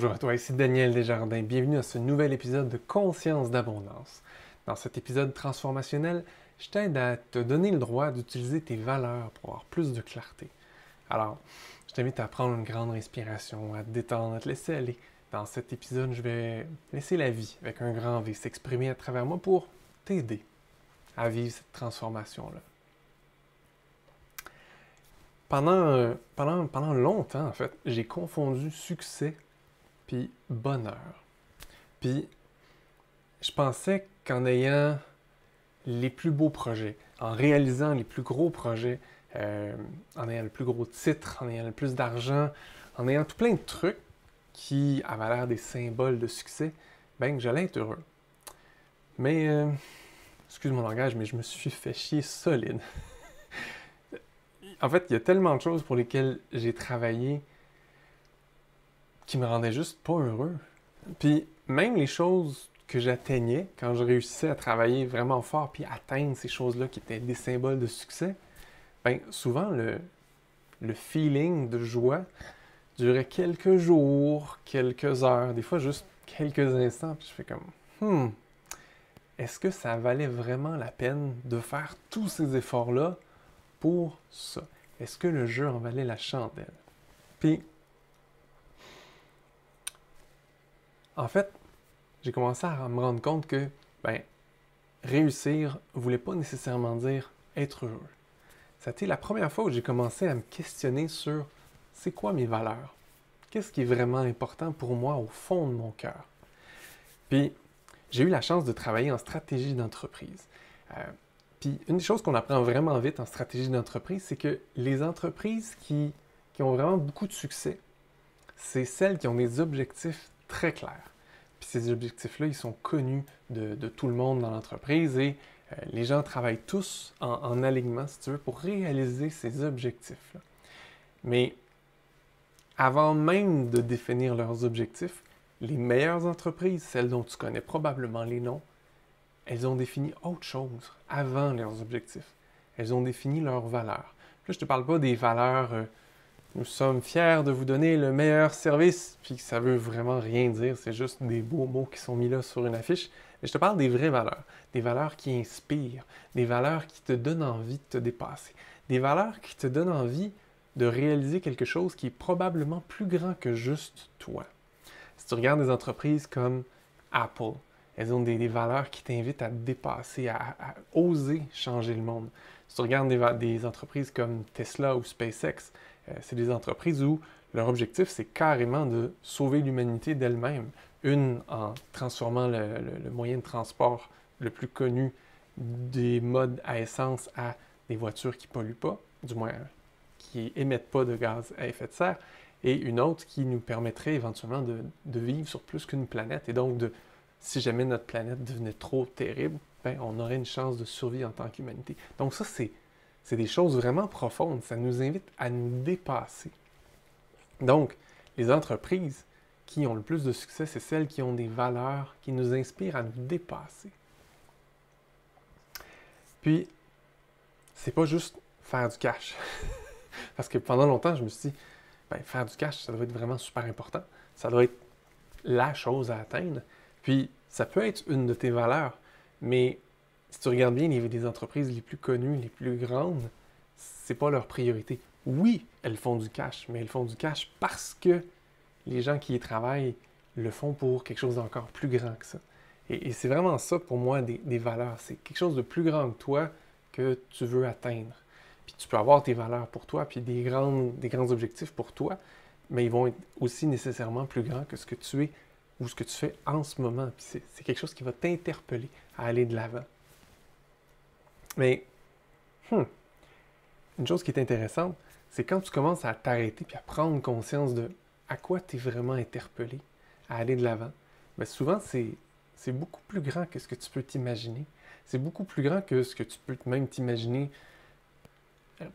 Bonjour à toi, ici Daniel Desjardins. Bienvenue à ce nouvel épisode de Conscience d'abondance. Dans cet épisode transformationnel, je t'aide à te donner le droit d'utiliser tes valeurs pour avoir plus de clarté. Alors, je t'invite à prendre une grande respiration, à te détendre, à te laisser aller. Dans cet épisode, je vais laisser la vie, avec un grand V, s'exprimer à travers moi pour t'aider à vivre cette transformation-là. Pendant longtemps, en fait, j'ai confondu succès puis bonheur. Puis, je pensais qu'en ayant les plus beaux projets, en réalisant les plus gros projets, en ayant le plus gros titre, en ayant le plus d'argent, en ayant tout plein de trucs qui avaient l'air des symboles de succès, ben que j'allais être heureux. Mais, excuse mon langage, mais je me suis fait chier solide. En fait, il y a tellement de choses pour lesquelles j'ai travaillé qui me rendaient juste pas heureux. Puis même les choses que j'atteignais, quand je réussissais à travailler vraiment fort puis atteindre ces choses-là qui étaient des symboles de succès, ben souvent le feeling de joie durait quelques jours, quelques heures, des fois juste quelques instants, puis je fais comme est-ce que ça valait vraiment la peine de faire tous ces efforts-là pour ça? Est-ce que le jeu en valait la chandelle? Puis en fait, j'ai commencé à me rendre compte que réussir ne voulait pas nécessairement dire être heureux. Ça a été la première fois où j'ai commencé à me questionner sur c'est quoi mes valeurs? Qu'est-ce qui est vraiment important pour moi au fond de mon cœur? Puis, j'ai eu la chance de travailler en stratégie d'entreprise. Puis, une des choses qu'on apprend vraiment vite en stratégie d'entreprise, c'est que les entreprises qui ont vraiment beaucoup de succès, c'est celles qui ont des objectifs très clairs. Puis ces objectifs-là, ils sont connus de tout le monde dans l'entreprise et les gens travaillent tous en alignement, si tu veux, pour réaliser ces objectifs-là. Mais avant même de définir leurs objectifs, les meilleures entreprises, celles dont tu connais probablement les noms, elles ont défini autre chose avant leurs objectifs. Elles ont défini leurs valeurs. Là, je ne te parle pas des valeurs nous sommes fiers de vous donner le meilleur service, puis ça veut vraiment rien dire, c'est juste des beaux mots qui sont mis là sur une affiche. Mais je te parle des vraies valeurs, des valeurs qui inspirent, des valeurs qui te donnent envie de te dépasser, des valeurs qui te donnent envie de réaliser quelque chose qui est probablement plus grand que juste toi. Si tu regardes des entreprises comme Apple, elles ont des valeurs qui t'invitent à te dépasser, à oser changer le monde. Si tu regardes des entreprises comme Tesla ou SpaceX, c'est des entreprises où leur objectif, c'est carrément de sauver l'humanité d'elle-même. Une, en transformant le moyen de transport le plus connu des modes à essence à des voitures qui ne polluent pas, du moins qui émettent pas de gaz à effet de serre, et une autre qui nous permettrait éventuellement de vivre sur plus qu'une planète. Et donc, si jamais notre planète devenait trop terrible, on aurait une chance de survie en tant qu'humanité. Donc ça, c'est des choses vraiment profondes. Ça nous invite à nous dépasser. Donc, les entreprises qui ont le plus de succès, c'est celles qui ont des valeurs qui nous inspirent à nous dépasser. Puis, c'est pas juste faire du cash. Parce que pendant longtemps, je me suis dit, faire du cash, ça doit être vraiment super important. Ça doit être la chose à atteindre. Puis, ça peut être une de tes valeurs, mais si tu regardes bien les entreprises les plus connues, les plus grandes, c'est pas leur priorité. Oui, elles font du cash, mais elles font du cash parce que les gens qui y travaillent le font pour quelque chose d'encore plus grand que ça. Et c'est vraiment ça pour moi des valeurs. C'est quelque chose de plus grand que toi que tu veux atteindre. Puis tu peux avoir tes valeurs pour toi, puis des grands objectifs pour toi, mais ils vont être aussi nécessairement plus grands que ce que tu es ou ce que tu fais en ce moment. Puis c'est quelque chose qui va t'interpeller à aller de l'avant. Mais, une chose qui est intéressante, c'est quand tu commences à t'arrêter puis à prendre conscience de à quoi tu es vraiment interpellé, à aller de l'avant, bien souvent, c'est beaucoup plus grand que ce que tu peux t'imaginer. C'est beaucoup plus grand que ce que tu peux même t'imaginer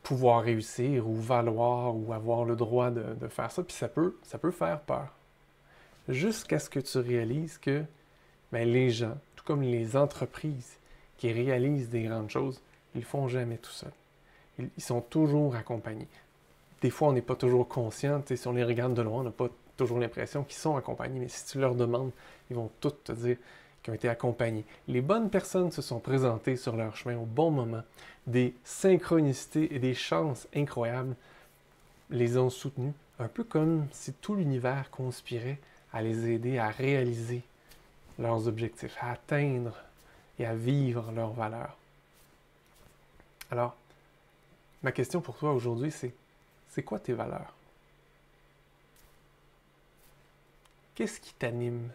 pouvoir réussir ou valoir ou avoir le droit de faire ça. Puis ça peut faire peur. Jusqu'à ce que tu réalises que les gens, tout comme les entreprises qui réalisent des grandes choses, ils ne le font jamais tout seuls. Ils sont toujours accompagnés. Des fois, on n'est pas toujours conscient. Si on les regarde de loin, on n'a pas toujours l'impression qu'ils sont accompagnés, mais si tu leur demandes, ils vont tous te dire qu'ils ont été accompagnés. Les bonnes personnes se sont présentées sur leur chemin au bon moment. Des synchronicités et des chances incroyables les ont soutenus, un peu comme si tout l'univers conspirait à les aider à réaliser leurs objectifs, à atteindre et à vivre leurs valeurs. Alors, ma question pour toi aujourd'hui, c'est quoi tes valeurs? Qu'est-ce qui t'anime?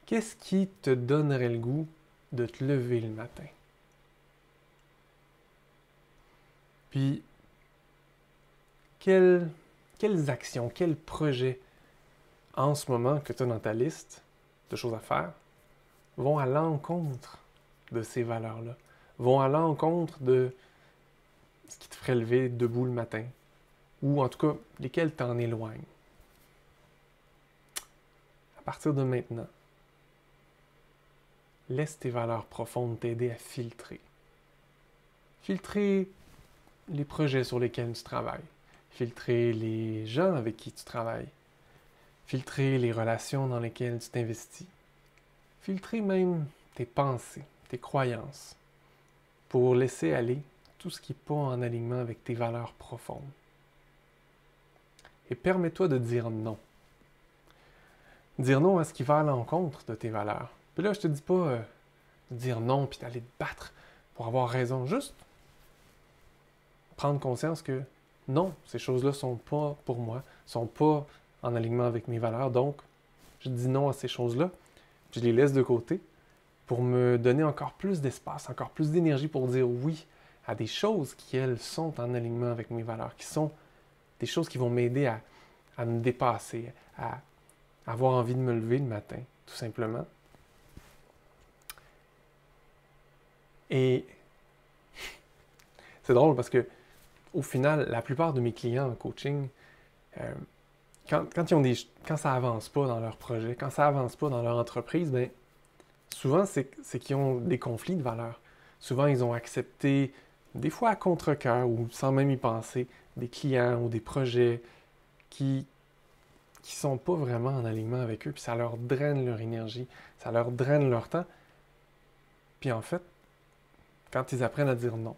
Qu'est-ce qui te donnerait le goût de te lever le matin? Puis, quelles actions, quels projets en ce moment que tu as dans ta liste de choses à faire vont à l'encontre de ces valeurs-là, vont à l'encontre de ce qui te ferait lever debout le matin, ou en tout cas, lesquels t'en éloignent. À partir de maintenant, laisse tes valeurs profondes t'aider à filtrer. Filtrer les projets sur lesquels tu travailles, filtrer les gens avec qui tu travailles, filtrer les relations dans lesquelles tu t'investis, filtrer même tes pensées, tes croyances, pour laisser aller tout ce qui n'est pas en alignement avec tes valeurs profondes. Et permets-toi de dire non. Dire non à ce qui va à l'encontre de tes valeurs. Puis là, je te dis pas de dire non puis d'aller te battre pour avoir raison. Juste prendre conscience que non, ces choses-là sont pas pour moi, sont pas en alignement avec mes valeurs. Donc, je dis non à ces choses-là, puis je les laisse de côté pour me donner encore plus d'espace, encore plus d'énergie pour dire oui à des choses qui, elles, sont en alignement avec mes valeurs, qui sont des choses qui vont m'aider à me dépasser, à avoir envie de me lever le matin, tout simplement. Et c'est drôle parce que, au final, la plupart de mes clients en coaching, quand ça avance pas dans leur projet, quand ça avance pas dans leur entreprise, bien, souvent, c'est qu'ils ont des conflits de valeurs. Souvent, ils ont accepté, des fois à contre-cœur ou sans même y penser, des clients ou des projets qui sont pas vraiment en alignement avec eux, puis ça leur draine leur énergie, ça leur draine leur temps. Puis en fait, quand ils apprennent à dire non,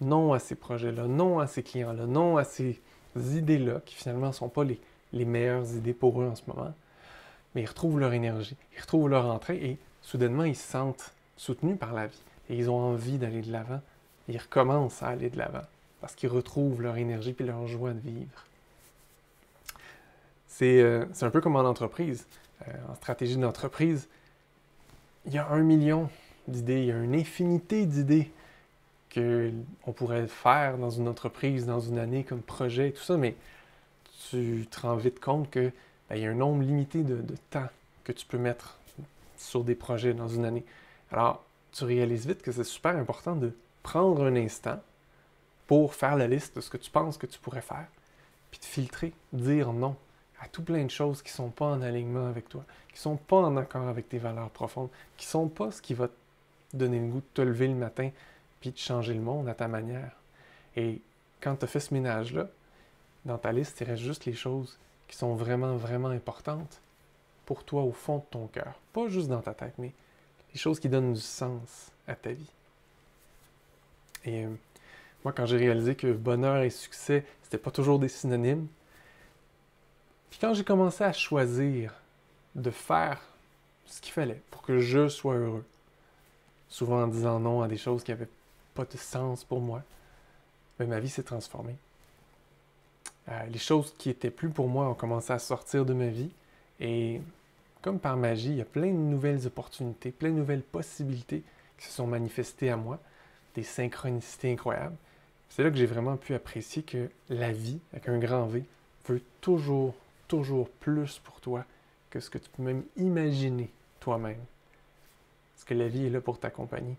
non à ces projets-là, non à ces clients-là, non à ces idées-là, qui finalement ne sont pas les meilleures idées pour eux en ce moment, mais ils retrouvent leur énergie, ils retrouvent leur entrain et soudainement, ils se sentent soutenus par la vie et ils ont envie d'aller de l'avant. Ils recommencent à aller de l'avant parce qu'ils retrouvent leur énergie et leur joie de vivre. C'est un peu comme en entreprise. En stratégie d'entreprise, il y a 1 million d'idées, il y a une infinité d'idées qu'on pourrait faire dans une entreprise, dans une année comme projet et tout ça, mais tu te rends vite compte que il y a un nombre limité de temps que tu peux mettre sur des projets dans une année. Alors, tu réalises vite que c'est super important de prendre un instant pour faire la liste de ce que tu penses que tu pourrais faire, puis de filtrer, dire non à tout plein de choses qui ne sont pas en alignement avec toi, qui ne sont pas en accord avec tes valeurs profondes, qui ne sont pas ce qui va te donner le goût de te lever le matin puis de changer le monde à ta manière. Et quand tu as fait ce ménage-là, dans ta liste, il reste juste les choses qui sont vraiment, vraiment importantes pour toi au fond de ton cœur. Pas juste dans ta tête, mais les choses qui donnent du sens à ta vie. Et moi, quand j'ai réalisé que bonheur et succès, c'était pas toujours des synonymes, puis quand j'ai commencé à choisir de faire ce qu'il fallait pour que je sois heureux, souvent en disant non à des choses qui n'avaient pas de sens pour moi, mais ma vie s'est transformée. Les choses qui étaient plus pour moi ont commencé à sortir de ma vie et comme par magie, il y a plein de nouvelles opportunités, plein de nouvelles possibilités qui se sont manifestées à moi, des synchronicités incroyables. C'est là que j'ai vraiment pu apprécier que la vie, avec un grand V, veut toujours plus pour toi que ce que tu peux même imaginer toi-même. Parce que la vie est là pour t'accompagner,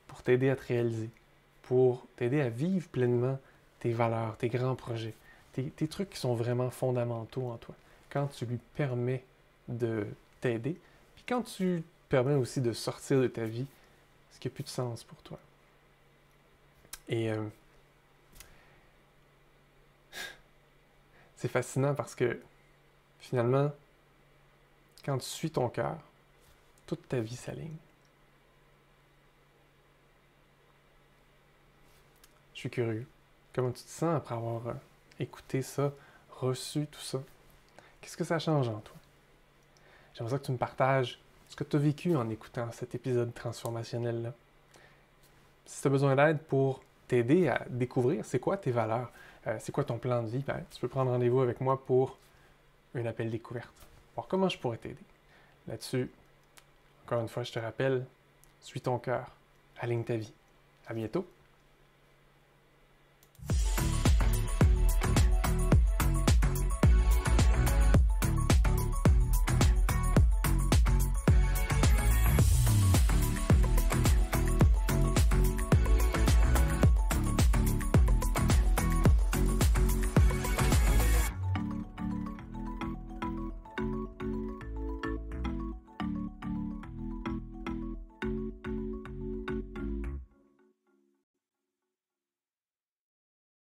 pour t'aider à te réaliser, pour t'aider à vivre pleinement tes valeurs, tes grands projets, tes trucs qui sont vraiment fondamentaux en toi. Quand tu lui permets de t'aider, puis quand tu permets aussi de sortir de ta vie ce qui n'a plus de sens pour toi. Et C'est fascinant parce que finalement, quand tu suis ton cœur, toute ta vie s'aligne. Je suis curieux. Comment tu te sens après avoir écouté ça, reçu tout ça? Qu'est-ce que ça change en toi? J'aimerais ça que tu me partages ce que tu as vécu en écoutant cet épisode transformationnel-là. Si tu as besoin d'aide pour t'aider à découvrir c'est quoi tes valeurs, c'est quoi ton plan de vie, ben, tu peux prendre rendez-vous avec moi pour un appel découverte. Voir comment je pourrais t'aider. Là-dessus, encore une fois, je te rappelle, suis ton cœur, aligne ta vie. À bientôt!